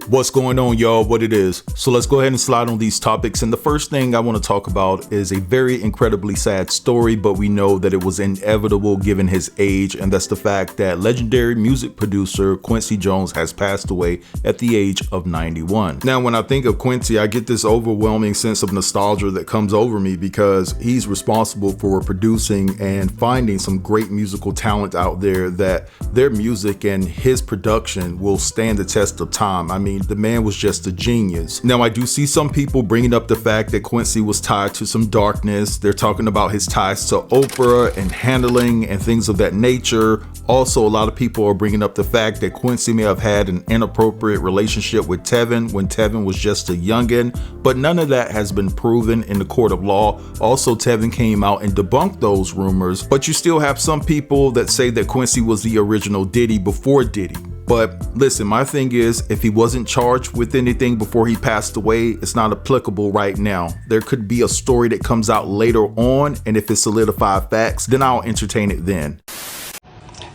What's going on, y'all? What it is. So let's go ahead and slide on these topics. And the first thing I want to talk about is a very incredibly sad story, but we know that it was inevitable given his age. And that's the fact that legendary music producer Quincy Jones has passed away at the age of 91. Now, when I think of Quincy, I get this overwhelming sense of nostalgia that comes over me because he's responsible for producing and finding some great musical talent out there that their music and his production will stand the test of time. I mean, the man was just a genius. Now, I do see some people bringing up the fact that Quincy was tied to some darkness. They're talking about his ties to Oprah and handling and things of that nature. Also, a lot of people are bringing up the fact that Quincy may have had an inappropriate relationship with Tevin when Tevin was just a youngin', but none of that has been proven in the court of law. Also, Tevin came out and debunked those rumors, but you still have some people that say that Quincy was the original Diddy before Diddy. But listen, my thing is, if he wasn't charged with anything before he passed away, it's not applicable right now. There could be a story that comes out later on, and if it's solidified facts, then I'll entertain it then.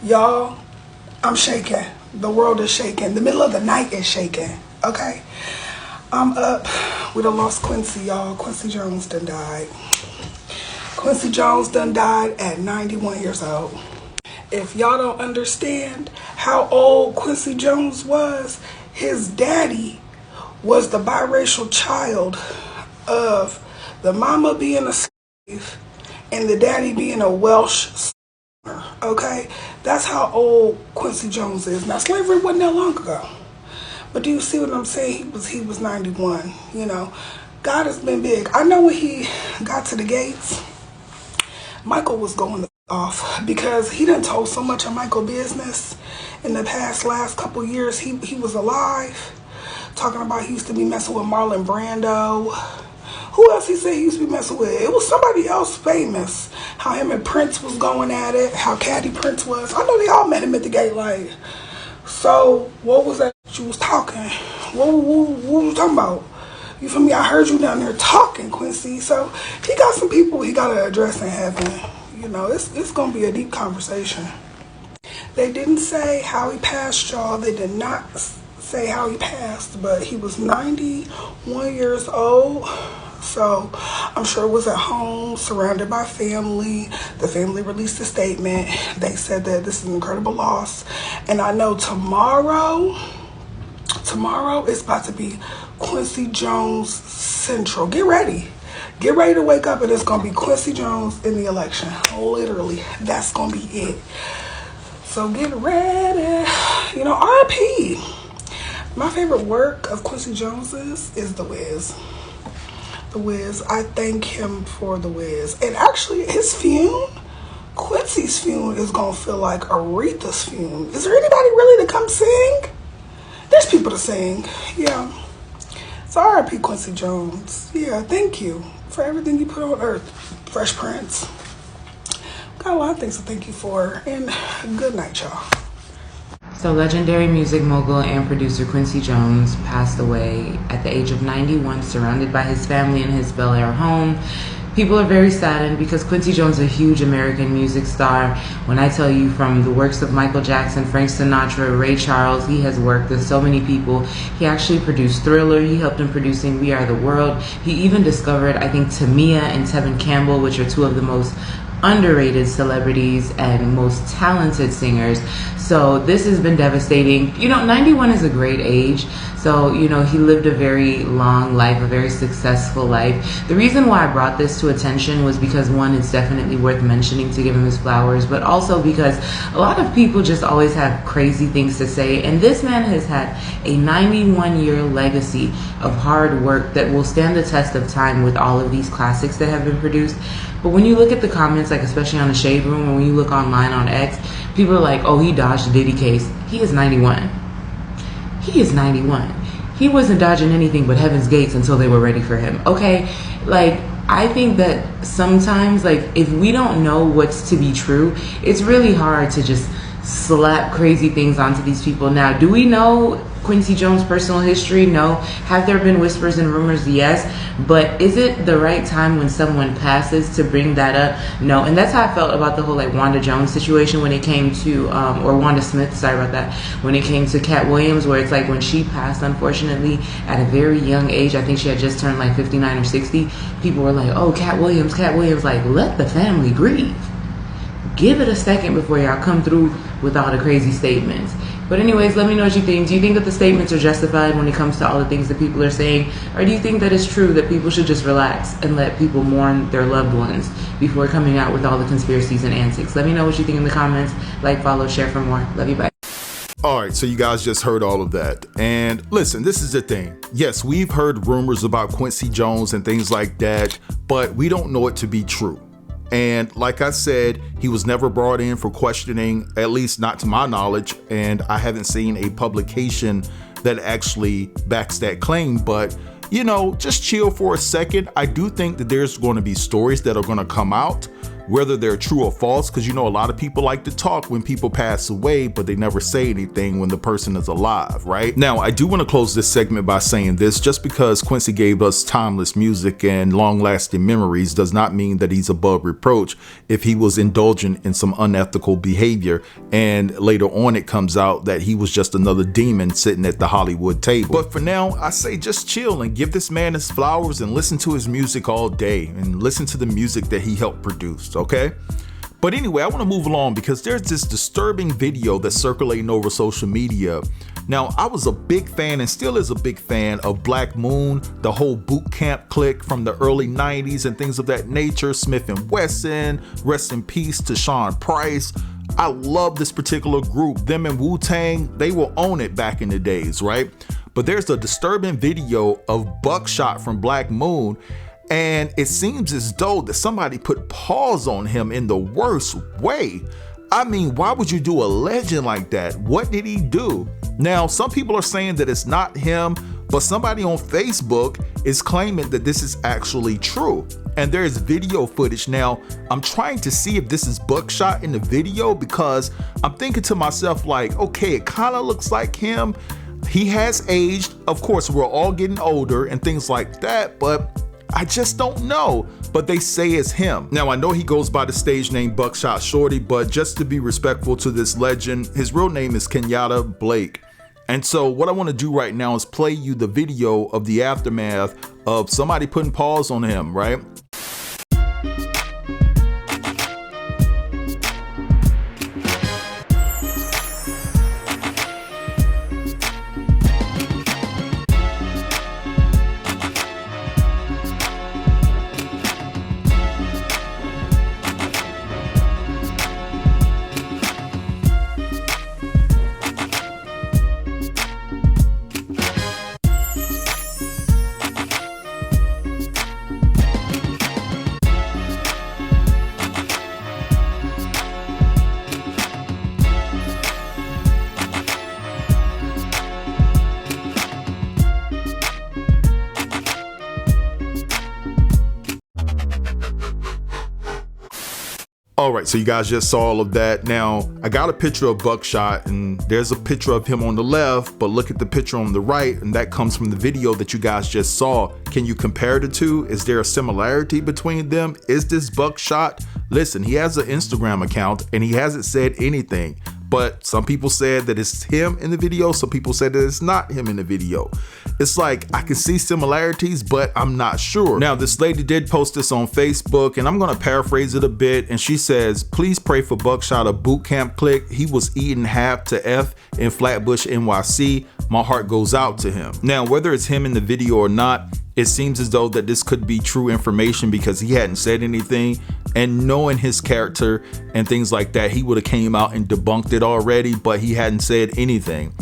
Y'all, I'm shaking. The world is shaking. The middle of the night is shaking, okay? I'm up. We done lost Quincy, y'all. Quincy Jones done died. Quincy Jones done died at 91 years old. If y'all don't understand how old Quincy Jones was, his daddy was the biracial child of the mama being a slave and the daddy being a Welsh slaver, okay? That's how old Quincy Jones is. Now, slavery wasn't that long ago. But do you see what I'm saying? He was 91, you know. God has been big. I know when he got to the gates, Michael was going off because he done told so much of Michael business in the last couple years. He was alive, talking about he used to be messing with Marlon Brando. Who else he said he used to be messing with? It was somebody else famous. How him and Prince was going at it, how catty Prince was. I know they all met him at the gate. Like, so what was that you was talking? What was you talking about? You feel me? I heard you down there talking, Quincy. So he got some people he got to address in heaven. You know, it's going to be a deep conversation. They didn't say how he passed, y'all. They did not say how he passed, but he was 91 years old. So I'm sure it was at home, surrounded by family. The family released a statement. They said that this is an incredible loss. And I know tomorrow is about to be Quincy Jones Central. Get ready. Get ready to wake up and it's going to be Quincy Jones in the election. Literally, that's going to be it. So get ready. You know, R.I.P. My favorite work of Quincy Jones's is The Wiz. The Wiz. I thank him for The Wiz. And actually, his fume, Quincy's fume, is going to feel like Aretha's fume. Is there anybody really to come sing? There's people to sing. Yeah. So R.I.P. Quincy Jones. Yeah, thank you for everything you put on earth, Fresh Prince. Got a lot of things to thank you for, and good night, y'all. So legendary music mogul and producer Quincy Jones passed away at the age of 91, surrounded by his family in his Bel Air home. People are very saddened because Quincy Jones is a huge American music star. When I tell you, from the works of Michael Jackson, Frank Sinatra, Ray Charles, he has worked with so many people. He actually produced Thriller. He helped in producing We Are the World. He even discovered, I think, Tamia and Tevin Campbell, which are two of the most underrated celebrities and most talented singers. So this has been devastating. You know, 91 is a great age. So, you know, he lived a very long life, a very successful life. The reason why I brought this to attention was because, one, it's definitely worth mentioning to give him his flowers, but also because a lot of people just always have crazy things to say. And this man has had a 91-year legacy of hard work that will stand the test of time with all of these classics that have been produced. But when you look at the comments, like especially on the Shade Room, or when you look online on X, people are like, oh, he dodged the Diddy case. He is 91. He is 91. He wasn't dodging anything but Heaven's Gates until they were ready for him. Okay? Like, I think that sometimes, like, if we don't know what's to be true, it's really hard to just slap crazy things onto these people. Now, do we know Quincy Jones' personal history? No. Have there been whispers and rumors? Yes. But is it the right time when someone passes to bring that up? No. And that's how I felt about the whole like Wanda Jones situation when it came to, or Wanda Smith, sorry about that, when it came to Cat Williams, where it's like when she passed, unfortunately, at a very young age, I think she had just turned like 59 or 60, people were like, oh, Cat Williams, like, let the family grieve. Give it a second before y'all come through with all the crazy statements. But anyways, let me know what you think. Do you think that the statements are justified when it comes to all the things that people are saying? Or do you think that it's true that people should just relax and let people mourn their loved ones before coming out with all the conspiracies and antics? Let me know what you think in the comments. Like, follow, share for more. Love you, bye. All right, so you guys just heard all of that. And listen, this is the thing. Yes, we've heard rumors about Quincy Jones and things like that, but we don't know it to be true. And like I said, he was never brought in for questioning, at least not to my knowledge, and I haven't seen a publication that actually backs that claim. But, you know, just chill for a second. I do think that there's going to be stories that are going to come out, whether they're true or false, because you know a lot of people like to talk when people pass away, but they never say anything when the person is alive, right? Now, I do want to close this segment by saying this: just because Quincy gave us timeless music and long-lasting memories does not mean that he's above reproach if he was indulging in some unethical behavior, and later on it comes out that he was just another demon sitting at the Hollywood table. But for now, I say just chill and give this man his flowers and listen to his music all day and listen to the music that he helped produce. Okay, but anyway, I want to move along because there's this disturbing video that's circulating over social media. Now, I was a big fan and still is a big fan of Black Moon, the whole boot camp clique from the early 90s and things of that nature. Smith and Wesson, rest in peace to Sean Price. I love this particular group. Them and Wu-Tang, they will own it back in the days, right? But there's a disturbing video of Buckshot from Black Moon, and it seems as though that somebody put paws on him in the worst way. I mean, why would you do a legend like that? What did he do? Now, some people are saying that it's not him, but somebody on Facebook is claiming that this is actually true. And there is video footage. Now, I'm trying to see if this is Buckshot in the video, because I'm thinking to myself like, okay, it kind of looks like him. He has aged. Of course, we're all getting older and things like that, but I just don't know, but they say it's him. Now, I know he goes by the stage name Buckshot Shorty, but just to be respectful to this legend, his real name is Kenyatta Blake. And so what I want to do right now is play you the video of the aftermath of somebody putting paws on him, right? All right, so you guys just saw all of that. Now, I got a picture of Buckshot, and there's a picture of him on the left, but look at the picture on the right, and that comes from the video that you guys just saw. Can you compare the two? Is there a similarity between them? Is this Buckshot? Listen, he has an Instagram account, and he hasn't said anything. But some people said that it's him in the video. Some people said that it's not him in the video. It's like, I can see similarities, but I'm not sure. Now, this lady did post this on Facebook, and I'm gonna paraphrase it a bit. And she says, please pray for Buckshot, a boot camp clique. He was eating half to F in Flatbush, NYC. My heart goes out to him. Now, whether it's him in the video or not, it seems as though that this could be true information because he hadn't said anything, and knowing his character and things like that, he would have came out and debunked it already, but he hadn't said anything.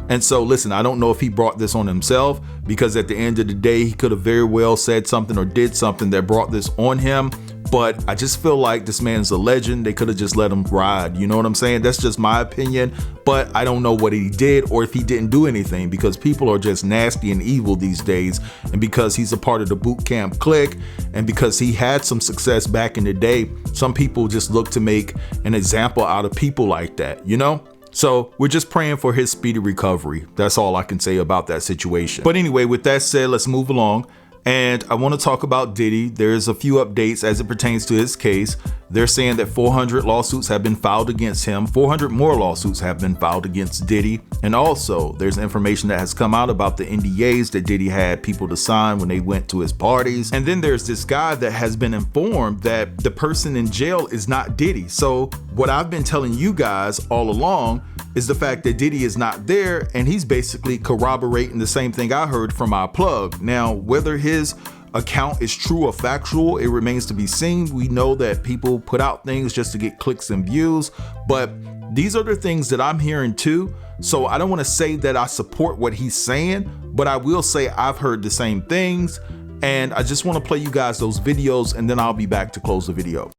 And so listen, I don't know if he brought this on himself, because at the end of the day, he could have very well said something or did something that brought this on him. But I just feel like this man's a legend. They could have just let him ride. You know what I'm saying? That's just my opinion. But I don't know what he did or if he didn't do anything, because people are just nasty and evil these days. And because he's a part of the boot camp clique, and because he had some success back in the day, some people just look to make an example out of people like that, you know? So we're just praying for his speedy recovery. That's all I can say about that situation. But anyway, with that said, let's move along. And I want to talk about Diddy. There's a few updates as it pertains to his case. They're saying that 400 lawsuits have been filed against him. 400 more lawsuits have been filed against Diddy. And also there's information that has come out about the NDAs that Diddy had people to sign when they went to his parties. And then there's this guy that has been informed that the person in jail is not Diddy. So what I've been telling you guys all along is the fact that Diddy is not there, and he's basically corroborating the same thing I heard from our plug. Now, whether his account is true or factual, it remains to be seen. We know that people put out things just to get clicks and views, but these are the things that I'm hearing too. So I don't want to say that I support what he's saying, but I will say I've heard the same things, and I just want to play you guys those videos, and then I'll be back to close the video.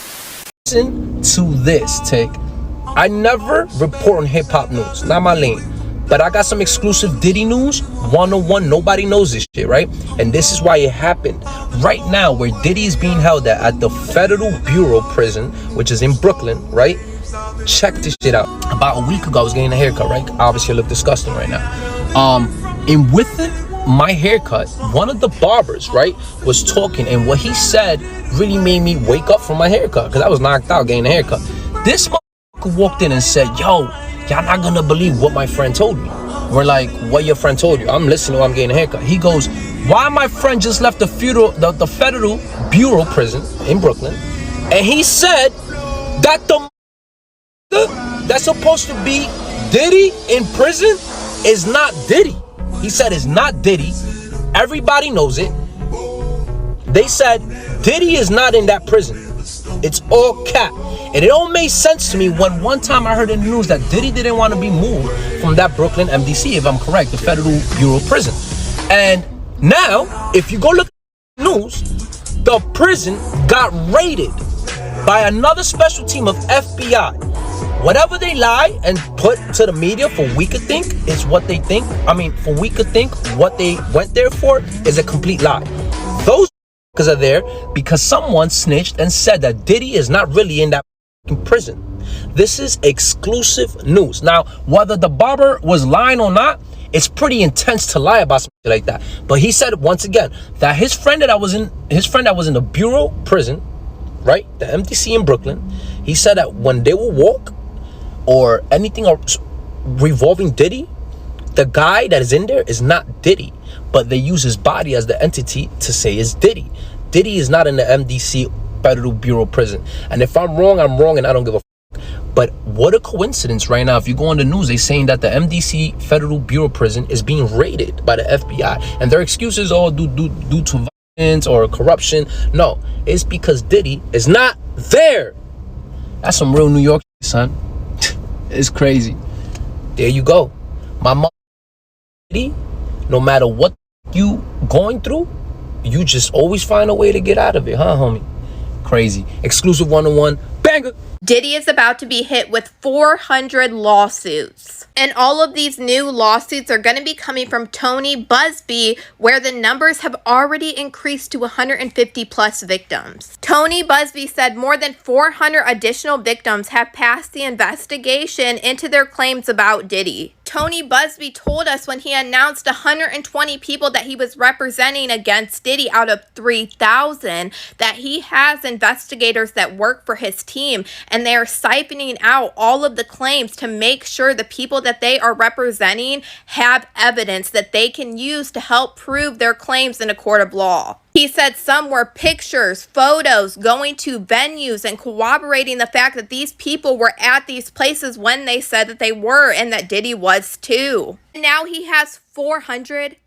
Listen to this, Tick. I never report on hip-hop news, not my lane, but I got some exclusive Diddy news, 101, nobody knows this shit, right? And this is why it happened. Right now, where Diddy is being held at the Federal Bureau prison, which is in Brooklyn, right? Check this shit out. About a week ago, I was getting a haircut, right? Obviously, I look disgusting right now. And within my haircut, one of the barbers, right, was talking, and what he said really made me wake up from my haircut, because I was knocked out getting a haircut. This walked in and said, yo, y'all not gonna believe what my friend told me. We're like, what your friend told you? I'm listening while I'm getting a haircut. He goes, why my friend just left the Federal Bureau prison in Brooklyn, and he said that the that's supposed to be Diddy in prison is not Diddy. He said it's not Diddy. Everybody knows it. They said Diddy is not in that prison. It's all cap. And it all made sense to me when one time I heard in the news that Diddy didn't want to be moved from that Brooklyn MDC, if I'm correct, the Federal Bureau prison. And now, if you go look at the news, the prison got raided by another special team of FBI. Whatever they lie and put to the media for we could think is what they think. I mean, for we could think what they went there for is a complete lie. Those are there because someone snitched and said that Diddy is not really in that prison. This is exclusive news. Now, whether the barber was lying or not, it's pretty intense to lie about something like that. But he said once again that his friend that was in the Bureau prison, right, the MDC in Brooklyn, he said that when they will walk or anything revolving Diddy, the guy that is in there is not Diddy, but they use his body as the entity to say is Diddy. Diddy is not in the MDC Federal Bureau prison. And if I'm wrong, I'm wrong, and I don't give a fuck. But what a coincidence right now. If you go on the news, they're saying that the MDC Federal Bureau prison is being raided by the FBI. And their excuses are due to violence or corruption. No, it's because Diddy is not there. That's some real New York shit, son. It's crazy. There you go. My mom, Diddy, no matter what you going through, you just always find a way to get out of it, huh, homie? Crazy. Exclusive 101. Banger. Diddy is about to be hit with 400 lawsuits. And all of these new lawsuits are going to be coming from Tony Busby, where the numbers have already increased to 150 plus victims. Tony Busby said more than 400 additional victims have passed the investigation into their claims about Diddy. Tony Busby told us when he announced 120 people that he was representing against Diddy out of 3,000 that he has investigators that work for his team, and they are siphoning out all of the claims to make sure the people that they are representing have evidence that they can use to help prove their claims in a court of law. He said some were pictures, photos, going to venues and corroborating the fact that these people were at these places when they said that they were, and that Diddy was too. Now he has 400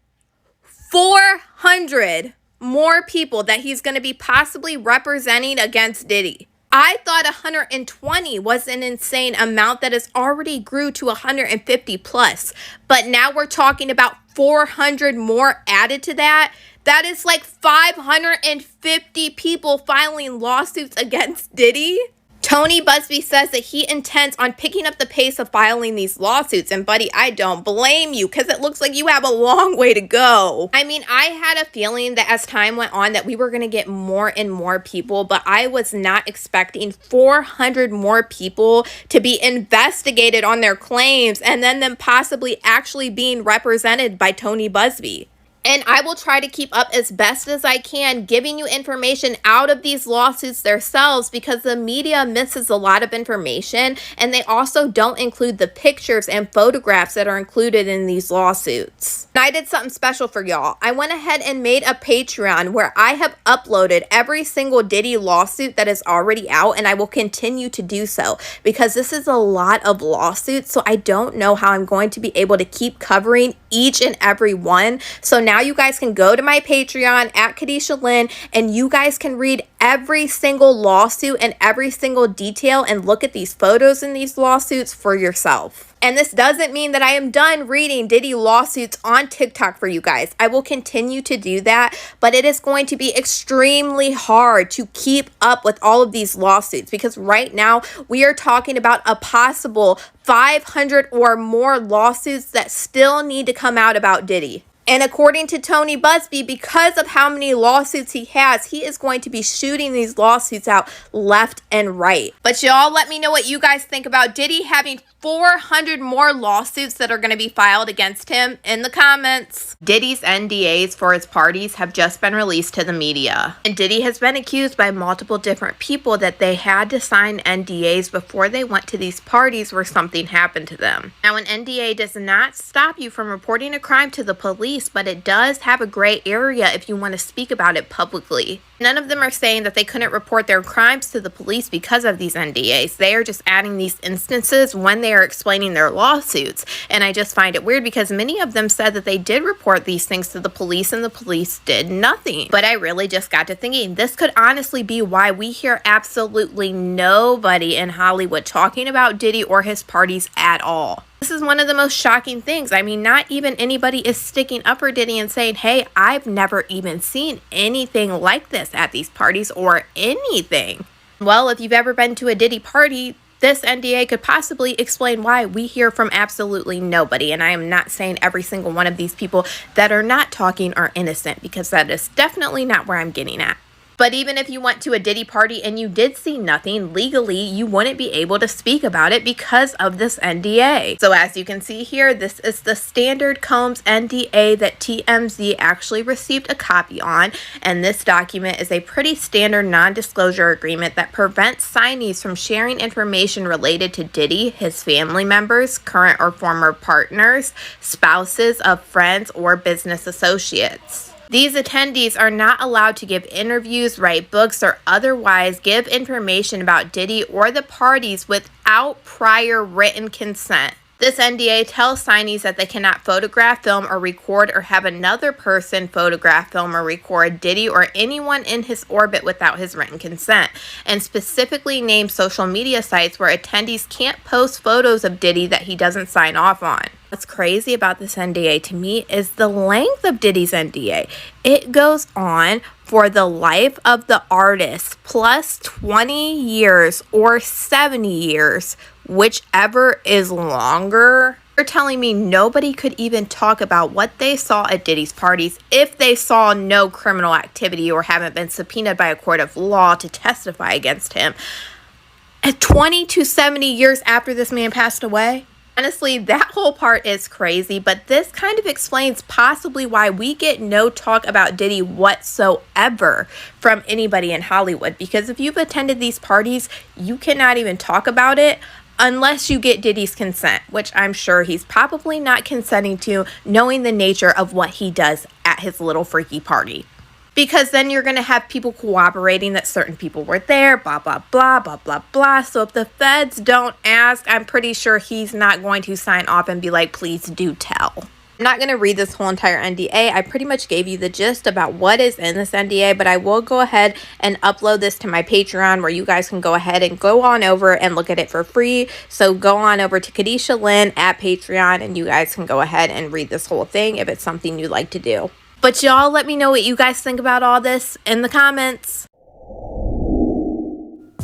more people that he's going to be possibly representing against Diddy. I thought 120 was an insane amount that has already grew to 150 plus. But now we're talking about 400 more added to that. That is like 550 people filing lawsuits against Diddy. Tony Busby says that he intends on picking up the pace of filing these lawsuits. And buddy, I don't blame you, because it looks like you have a long way to go. I mean, I had a feeling that as time went on that we were going to get more and more people, but I was not expecting 400 more people to be investigated on their claims and then them possibly actually being represented by Tony Busby. And I will try to keep up as best as I can, giving you information out of these lawsuits themselves, because the media misses a lot of information, and they also don't include the pictures and photographs that are included in these lawsuits. And I did something special for y'all. I went ahead and made a Patreon where I have uploaded every single Diddy lawsuit that is already out, and I will continue to do so, because this is a lot of lawsuits, so I don't know how I'm going to be able to keep covering each and every one. So now you guys can go to my Patreon at Kadisha Lynn, and you guys can read every single lawsuit and every single detail and look at these photos in these lawsuits for yourself. And this doesn't mean that I am done reading Diddy lawsuits on TikTok for you guys. I will continue to do that, but it is going to be extremely hard to keep up with all of these lawsuits, because right now we are talking about a possible 500 or more lawsuits that still need to come out about Diddy. And according to Tony Busby, because of how many lawsuits he has, he is going to be shooting these lawsuits out left and right. But y'all let me know what you guys think about Diddy having 400 more lawsuits that are going to be filed against him in the comments. Diddy's NDAs for his parties have just been released to the media. And Diddy has been accused by multiple different people that they had to sign NDAs before they went to these parties where something happened to them. Now, an NDA does not stop you from reporting a crime to the police, but it does have a gray area if you want to speak about it publicly. None of them are saying that they couldn't report their crimes to the police because of these NDAs. They are just adding these instances when they are explaining their lawsuits. And I just find it weird, because many of them said that they did report these things to the police and the police did nothing. But I really just got to thinking, this could honestly be why we hear absolutely nobody in Hollywood talking about Diddy or his parties at all. This is one of the most shocking things. I mean, not even anybody is sticking up for Diddy and saying, hey, I've never even seen anything like this at these parties or anything. Well, if you've ever been to a Diddy party, this NDA could possibly explain why we hear from absolutely nobody. And I am not saying every single one of these people that are not talking are innocent, because that is definitely not where I'm getting at. But even if you went to a Diddy party and you did see nothing, legally, you wouldn't be able to speak about it because of this NDA. So as you can see here, this is the standard Combs NDA that TMZ actually received a copy on. And this document is a pretty standard non-disclosure agreement that prevents signees from sharing information related to Diddy, his family members, current or former partners, spouses of friends, or business associates. These attendees are not allowed to give interviews, write books, or otherwise give information about Diddy or the parties without prior written consent. This NDA tells signees that they cannot photograph, film, or record, or have another person photograph, film, or record Diddy or anyone in his orbit without his written consent, and specifically names social media sites where attendees can't post photos of Diddy that he doesn't sign off on. What's crazy about this NDA to me is the length of Diddy's NDA. It goes on for the life of the artist plus 20 years or 70 years, whichever is longer. You're telling me nobody could even talk about what they saw at Diddy's parties if they saw no criminal activity or haven't been subpoenaed by a court of law to testify against him at 20 to 70 years after this man passed away? Honestly, that whole part is crazy, but this kind of explains possibly why we get no talk about Diddy whatsoever from anybody in Hollywood. Because if you've attended these parties, you cannot even talk about it unless you get Diddy's consent, which I'm sure he's probably not consenting to, knowing the nature of what he does at his little freaky party. Because then you're going to have people cooperating that certain people were there, blah, blah, blah, blah, blah, blah. So if the feds don't ask, I'm pretty sure he's not going to sign off and be like, please do tell. I'm not going to read this whole entire NDA. I pretty much gave you the gist about what is in this NDA, but I will go ahead and upload this to my Patreon where you guys can go ahead and go on over and look at it for free. So go on over to Kadisha Lynn at Patreon and you guys can go ahead and read this whole thing if it's something you'd like to do. But y'all let me know what you guys think about all this in the comments.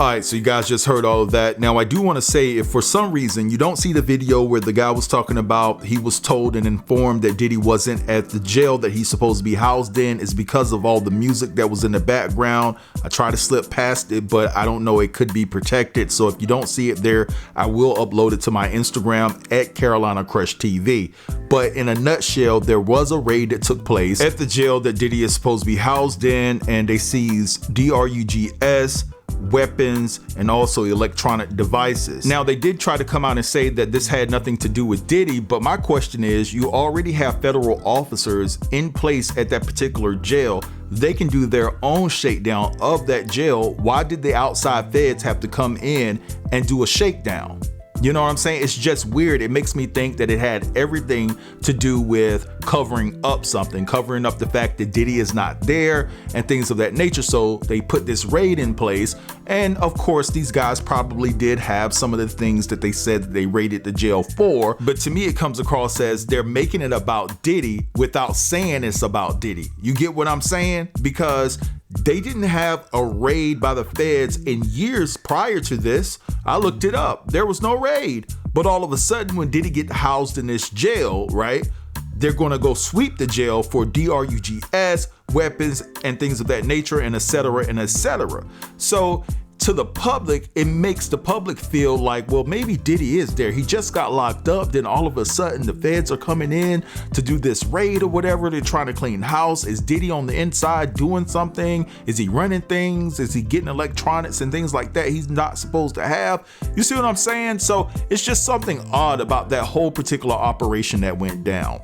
All right, so you guys just heard all of that. Now, I do want to say, if for some reason you don't see the video where the guy was talking about he was told and informed that Diddy wasn't at the jail that he's supposed to be housed in, is because of all the music that was in the background. I try to slip past it, but I don't know, it could be protected. So if you don't see it there, I will upload it to my Instagram at Carolina Crush TV. But in a nutshell, there was a raid that took place at the jail that Diddy is supposed to be housed in, and they seized drugs, weapons, and also electronic devices. Now, they did try to come out and say that this had nothing to do with Diddy, but my question is, you already have federal officers in place at that particular jail. They can do their own shakedown of that jail. Why did the outside feds have to come in and do a shakedown? You know what I'm saying? It's just weird. It makes me think that it had everything to do with covering up something, covering up the fact that Diddy is not there and things of that nature. So they put this raid in place. And of course, these guys probably did have some of the things that they said that they raided the jail for. But to me, it comes across as they're making it about Diddy without saying it's about Diddy. You get what I'm saying? Because they didn't have a raid by the feds in years prior to this. I looked it up. There was no raid. But all of a sudden, when Diddy get housed in this jail, right, they're going to go sweep the jail for drugs, weapons, and things of that nature, and et cetera, and et cetera. So to the public, it makes the public feel like, well, maybe Diddy is there. He just got locked up. Then all of a sudden the feds are coming in to do this raid or whatever. They're trying to clean house. Is Diddy on the inside doing something? Is he running things? Is he getting electronics and things like that he's not supposed to have? You see what I'm saying? So it's just something odd about that whole particular operation that went down.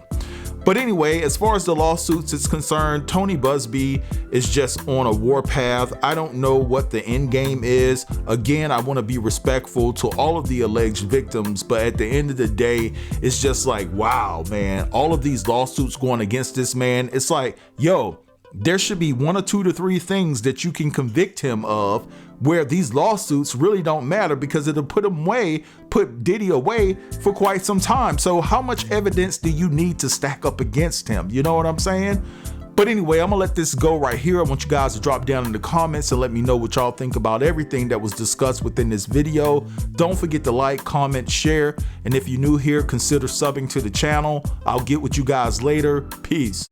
But anyway, as far as the lawsuits is concerned, Tony Busby is just on a warpath. I don't know what the end game is. Again, I want to be respectful to all of the alleged victims, but at the end of the day, it's just like, wow, man, all of these lawsuits going against this man. It's like, yo, there should be 1 or 2 to 3 things that you can convict him of, where these lawsuits really don't matter, because it'll put Diddy away for quite some time. So how much evidence do you need to stack up against him? You know what I'm saying? But anyway, I'm gonna let this go right here. I want you guys to drop down in the comments and let me know what y'all think about everything that was discussed within this video. Don't forget to like, comment, share, and if you're new here, consider subbing to the channel. I'll get with you guys later. Peace.